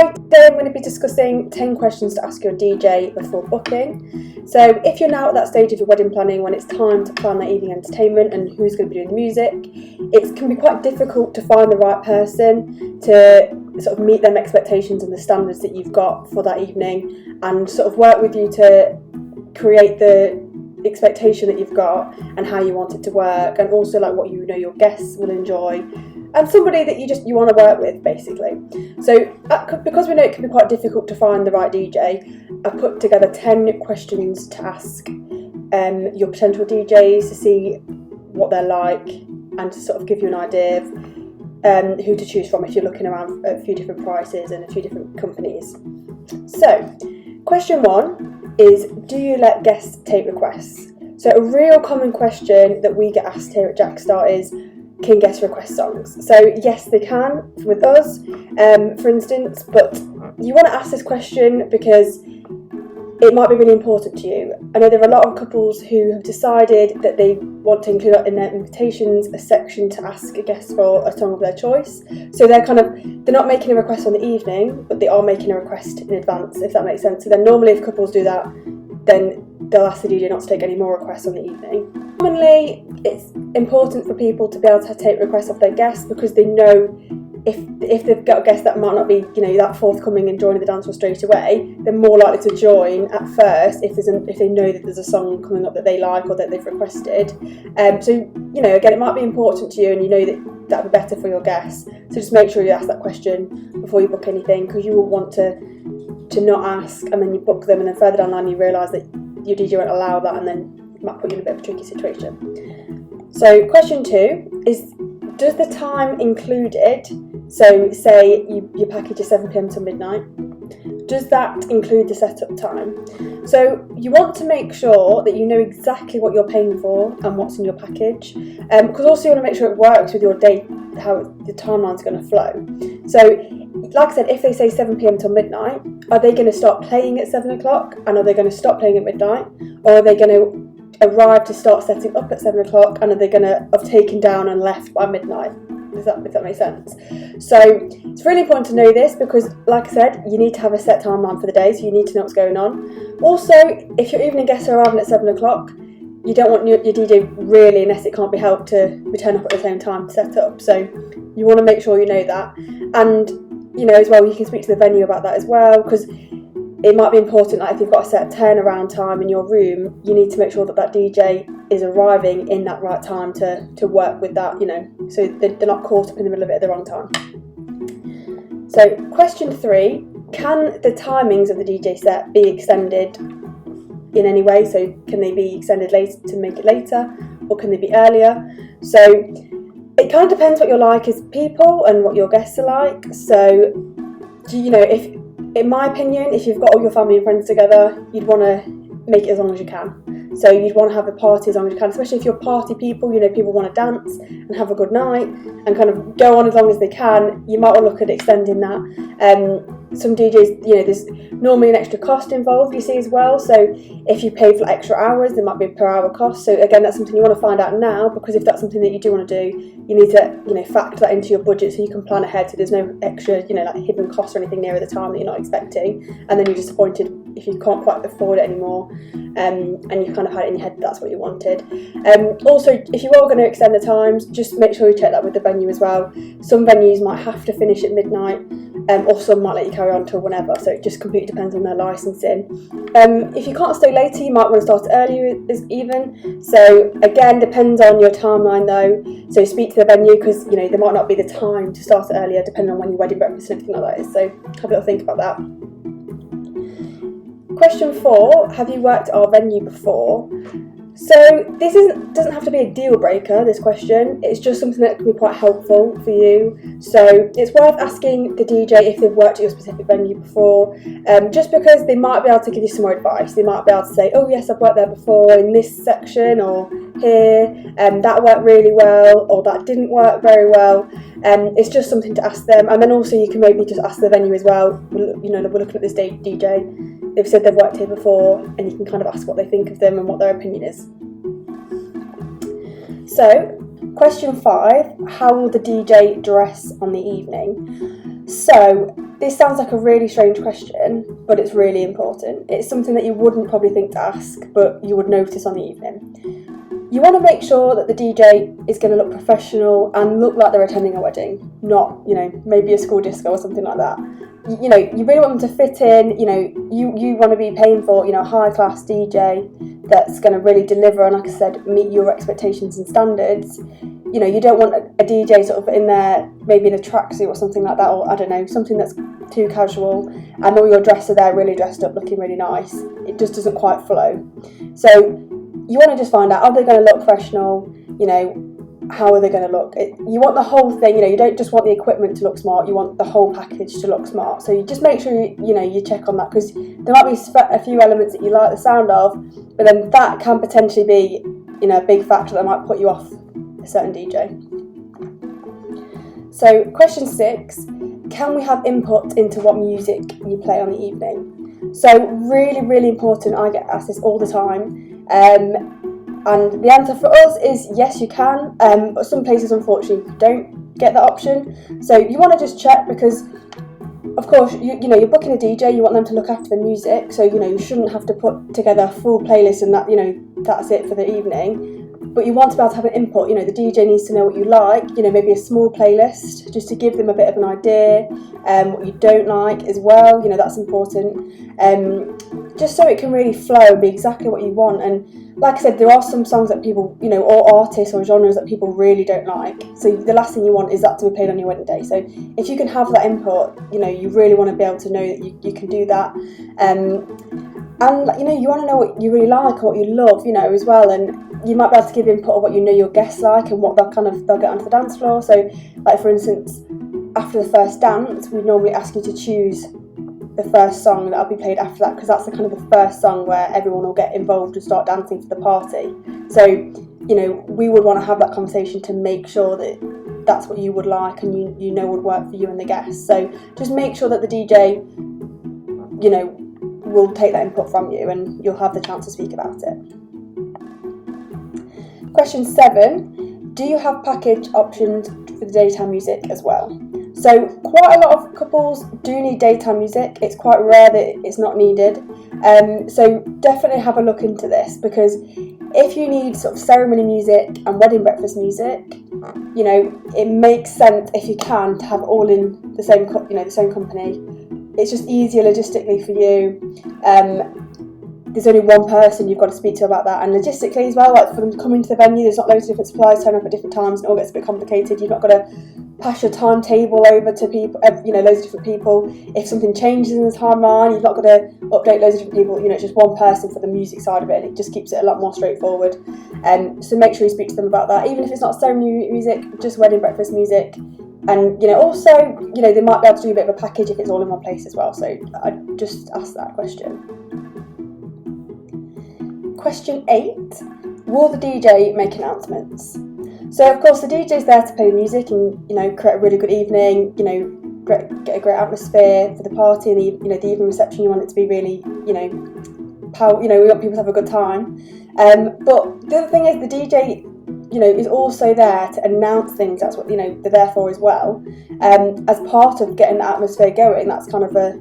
Hi, today I'm going to be discussing 10 questions to ask your DJ before booking. So if you're now at that stage of your wedding planning when it's time to plan that evening entertainment and who's going to be doing the music, it can be quite difficult to find the right person to sort of meet them expectations and the standards that you've got for that evening and sort of work with you to create the expectation that you've got and how you want it to work, and also like what you know your guests will enjoy, and somebody that you want to work with basically. So because we know it can be quite difficult to find the right DJ, I've put together 10 questions to ask your potential DJs to see what they're like and to sort of give you an idea of who to choose from if you're looking around at a few different prices and a few different companies. So question 1 is, do you let guests take requests? So a real common question that we get asked here at Jackstar is, can guests request songs? So yes, they can with us, for instance, but you want to ask this question because it might be really important to you. I know there are a lot of couples who have decided that they want to include in their invitations a section to ask a guest for a song of their choice. So they're not making a request on the evening, but they are making a request in advance, if that makes sense. So then normally if couples do that, then they'll ask the DJ not to take any more requests on the evening. Commonly, it's important for people to be able to take requests off their guests because they know if they've got a guest that might not be, that forthcoming and joining the dance floor straight away, they're more likely to join at first if they know that there's a song coming up that they like or that they've requested. So again, it might be important to you, and you know that'd be better for your guests. So just make sure you ask that question before you book anything, because you will want to not ask and then you book them, and then further down the line you realise that your DJ won't allow that, and then it might put you in a bit of a tricky situation. So question 2 is, does the time included, so say your package is 7 PM till midnight, does that include the setup time? So you want to make sure that you know exactly what you're paying for and what's in your package, because also you want to make sure it works with your day, how the timeline's going to flow. So like I said, if they say 7 PM till midnight, are they going to start playing at 7 o'clock and are they going to stop playing at midnight, or are they going to arrive to start setting up at 7 o'clock and are they going to have taken down and left by midnight? If that makes sense. So it's really important to know this because, like I said, you need to have a set timeline for the day, so you need to know what's going on. Also, if your evening guests are arriving at 7 o'clock, you don't want your DJ really, unless it can't be helped, to return up at the same time to set up. So you want to make sure you know that. And, as well, you can speak to the venue about that as well, because it might be important, like if you've got a set turnaround time in your room, you need to make sure that DJ is arriving in that right time to work with that, so they're not caught up in the middle of it at the wrong time. So question 3, can the timings of the DJ set be extended in any way? So can they be extended later to make it later, or can they be earlier? So it kind of depends what you're like as people and what your guests are like. So, if, in my opinion, if you've got all your family and friends together, you'd want to make it as long as you can. So you'd want to have a party as long as you can, especially if you're party people, people want to dance and have a good night and kind of go on as long as they can. You might want to look at extending that. Some DJs, there's normally an extra cost involved, you see, as well. So if you pay for extra hours, there might be a per hour cost. So again, that's something you want to find out now, because if that's something that you do want to do, you need to, factor that into your budget so you can plan ahead, so there's no extra, hidden costs or anything near at the time that you're not expecting, and then you're disappointed if you can't quite afford it anymore, and you kind of had it in your head that's what you wanted. Also, if you are going to extend the times, just make sure you check that with the venue as well. Some venues might have to finish at midnight, or some might let you carry on till whenever, so it just completely depends on their licensing. If you can't stay later, you might want to start earlier even. So again, depends on your timeline though, so speak to the venue, because there might not be the time to start earlier depending on when your wedding breakfast and everything like that is, so have a little think about that. Question 4, have you worked at our venue before? So this doesn't have to be a deal breaker, this question. It's just something that can be quite helpful for you. So it's worth asking the DJ if they've worked at your specific venue before, just because they might be able to give you some more advice. They might be able to say, oh yes, I've worked there before in this section or here, that worked really well, or that didn't work very well. It's just something to ask them. And then also you can maybe just ask the venue as well, we're looking at this DJ. They've said they've worked here before, and you can kind of ask what they think of them and what their opinion is. So, question 5, how will the DJ dress on the evening? So this sounds like a really strange question, but it's really important. It's something that you wouldn't probably think to ask, but you would notice on the evening. You want to make sure that the DJ is going to look professional and look like they're attending a wedding, not, maybe a school disco or something like that. You really want them to fit in. You want to be paying for, a high-class DJ that's going to really deliver and, like I said, meet your expectations and standards. You don't want a DJ sort of in there, maybe in a tracksuit or something like that, or I don't know, something that's too casual, and all your dressed are there really dressed up, looking really nice. It just doesn't quite flow. So you want to just find out, are they going to look professional? How are they going to look? You want the whole thing, you don't just want the equipment to look smart, you want the whole package to look smart. So you just make sure, you check on that, because there might be a few elements that you like the sound of, but then that can potentially be, a big factor that might put you off a certain DJ. So question 6, can we have input into what music you play on the evening? So really, really important, I get asked this all the time. And the answer for us is yes, you can, but some places unfortunately you don't get that option. So you want to just check, because of course you're booking a DJ, you want them to look after the music, so you shouldn't have to put together a full playlist and that that's it for the evening. But you want to be able to have an input. The DJ needs to know what you like, maybe a small playlist just to give them a bit of an idea, what you don't like as well, that's important, just so it can really flow and be exactly what you want. And like I said, there are some songs that people, or artists or genres that people really don't like, so the last thing you want is that to be played on your wedding day. So if you can have that input, you really want to be able to know that you can do that, and you want to know what you really like or what you love, as well. And you might be able to give input of what your guests like and what they'll get onto the dance floor. So, like for instance, after the first dance, we normally ask you to choose the first song that'll be played after that, because that's the first song where everyone will get involved and start dancing for the party. So, we would want to have that conversation to make sure that that's what you would like and would work for you and the guests. So just make sure that the DJ, will take that input from you and you'll have the chance to speak about it. Question 7, do you have package options for the daytime music as well? So quite a lot of couples do need daytime music. It's quite rare that it's not needed. So definitely have a look into this, because if you need sort of ceremony music and wedding breakfast music, it makes sense if you can to have all in the same company. It's just easier logistically for you. There's only one person you've got to speak to about that, and logistically as well, like for them to come into the venue, there's not loads of different suppliers turning up at different times, and it all gets a bit complicated. You've not got to pass your timetable over to people, loads of different people. If something changes in the timeline, you've not got to update loads of different people. It's just one person for the music side of it, and it just keeps it a lot more straightforward. So make sure you speak to them about that, even if it's not ceremony music, just wedding breakfast music. And also, they might be able to do a bit of a package if it's all in one place as well. So I just asked that question. Question 8, will the DJ make announcements? So of course the DJ is there to play the music and create a really good evening, get a great atmosphere for the party, and the evening reception. You want it to be really, we want people to have a good time. But the other thing is the DJ, is also there to announce things. That's what they're there for as well. As part of getting the atmosphere going, that's kind of a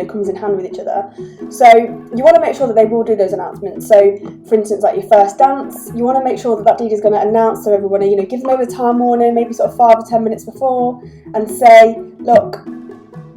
comes in hand with each other. So you want to make sure that they will do those announcements. So for instance, like your first dance, you want to make sure that DJ is going to announce to everyone, give them over the time warning, maybe sort of 5 or 10 minutes before, and say, look,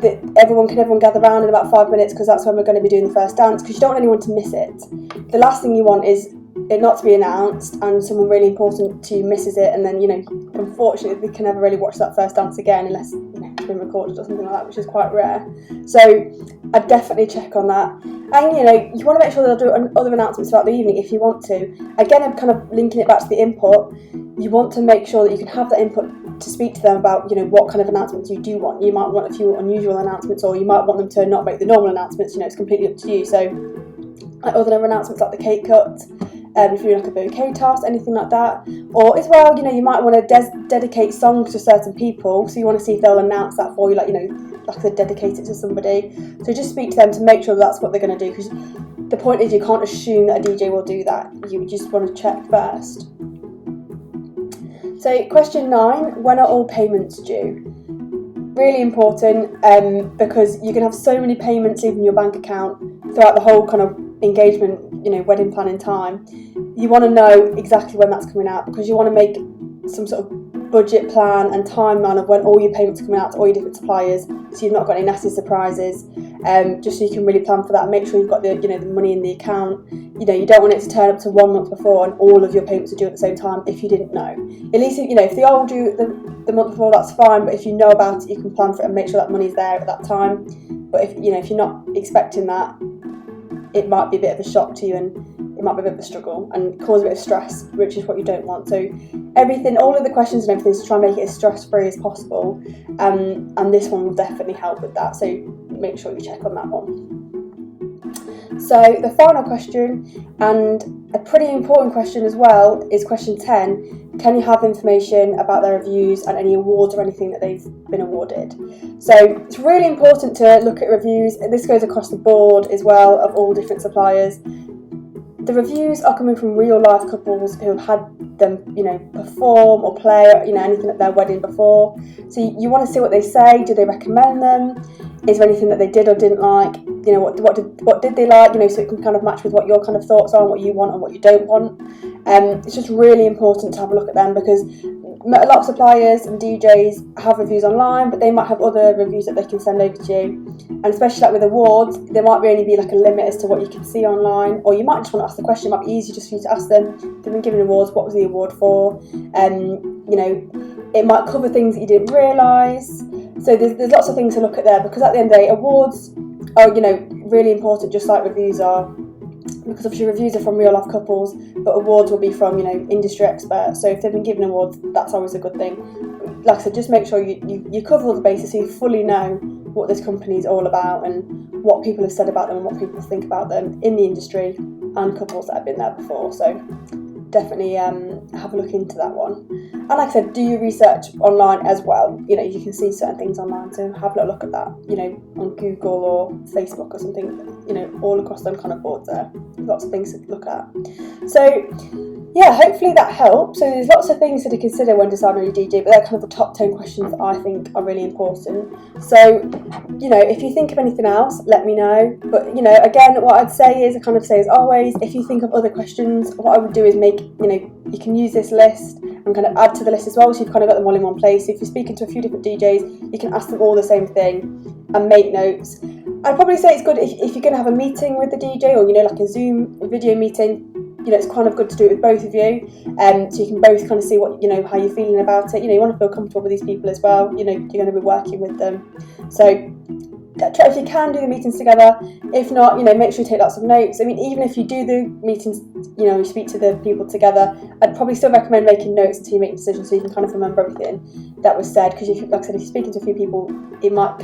that everyone can gather around in about 5 minutes, because that's when we're going to be doing the first dance, because you don't want anyone to miss it. The last thing you want is it not to be announced and someone really important to you misses it, and then unfortunately they can never really watch that first dance again unless it's been recorded or something like that, which is quite rare. So I'd definitely check on that. And you want to make sure they'll do other announcements throughout the evening if you want to. Again, I'm kind of linking it back to the input. You want to make sure that you can have that input to speak to them about what kind of announcements you do want. You might want a few unusual announcements, or you might want them to not make the normal announcements. It's completely up to you. So other announcements like the cake cut, if you're like a bouquet toss, anything like that. Or as well, you might want to dedicate songs to certain people, so you want to see if they'll announce that for you, like they dedicate it to somebody. So just speak to them to make sure that's what they're going to do, because the point is you can't assume that a DJ will do that. You just want to check first. So question 9, when are all payments due? really important because you can have so many payments leaving your bank account throughout the whole kind of engagement, wedding planning time. You want to know exactly when that's coming out, because you want to make some sort of budget plan and timeline of when all your payments are coming out to all your different suppliers, so you've not got any nasty surprises, just so you can really plan for that and make sure you've got the the money in the account. You don't want it to turn up to 1 month before and all of your payments are due at the same time if you didn't know. At least if they all due the month before, that's fine, but if you know about it, you can plan for it and make sure that money's there at that time. But if you're not expecting that, it might be a bit of a shock to you, and it might be a bit of a struggle and cause a bit of stress, which is what you don't want. So all of the questions and everything is to try and make it as stress-free as possible, and this one will definitely help with that, so make sure you check on that one. So the final question, and a pretty important question as well, is question 10. Can you have information about their reviews and any awards or anything that they've been awarded? So it's really important to look at reviews, and this goes across the board as well, of all different suppliers. The reviews are coming from real life couples who have had them, perform or play, anything at their wedding before. So you want to see what they say. Do they recommend them? Is there anything that they did or didn't like? What did they like? So it can kind of match with what your kind of thoughts are and what you want and what you don't want. It's just really important to have a look at them, because a lot of suppliers and DJs have reviews online, but they might have other reviews that they can send over to you. And especially with awards, there might only be a limit as to what you can see online, or you might just want to ask the question. It might be easy just for you to ask them, they've been given awards, what was the award for? It might cover things that you didn't realise. So there's lots of things to look at there, because at the end of the day, awards are really important, just like reviews are, because obviously reviews are from real life couples, but awards will be from industry experts. So if they've been given awards, that's always a good thing. Like I said, just make sure you cover all the bases so you fully know what this company is all about and what people have said about them and what people think about them in the industry and couples that have been there before. So definitely have a look into that one. And like I said, do your research online as well. You can see certain things online, so have a little look at that, on Google or Facebook or something, all across them kind of boards there. Lots of things to look at. So yeah, hopefully that helps. So there's lots of things to consider when deciding on your DJ, but they're kind of the top 10 questions that I think are really important. So, if you think of anything else, let me know. But, again, what I'd say is, as always, if you think of other questions, what I would do is you can use this list and kind of add to the list as well, so you've kind of got them all in one place. So if you're speaking to a few different DJs, you can ask them all the same thing and make notes. I'd probably say it's good if you're going to have a meeting with the DJ, or, like a Zoom video meeting, it's kind of good to do it with both of you, so you can both kind of see what, how you're feeling about it. You want to feel comfortable with these people as well. You're going to be working with them. So if you can do the meetings together, if not, make sure you take lots of notes. I mean, even if you do the meetings, you speak to the people together, I'd probably still recommend making notes until you make decisions, so you can kind of remember everything that was said. Because like I said, if you're speaking to a few people, it might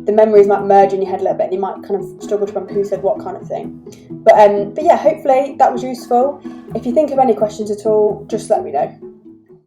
the memories might merge in your head a little bit, and you might kind of struggle to remember who said what kind of thing. But yeah, hopefully that was useful. If you think of any questions at all, just let me know.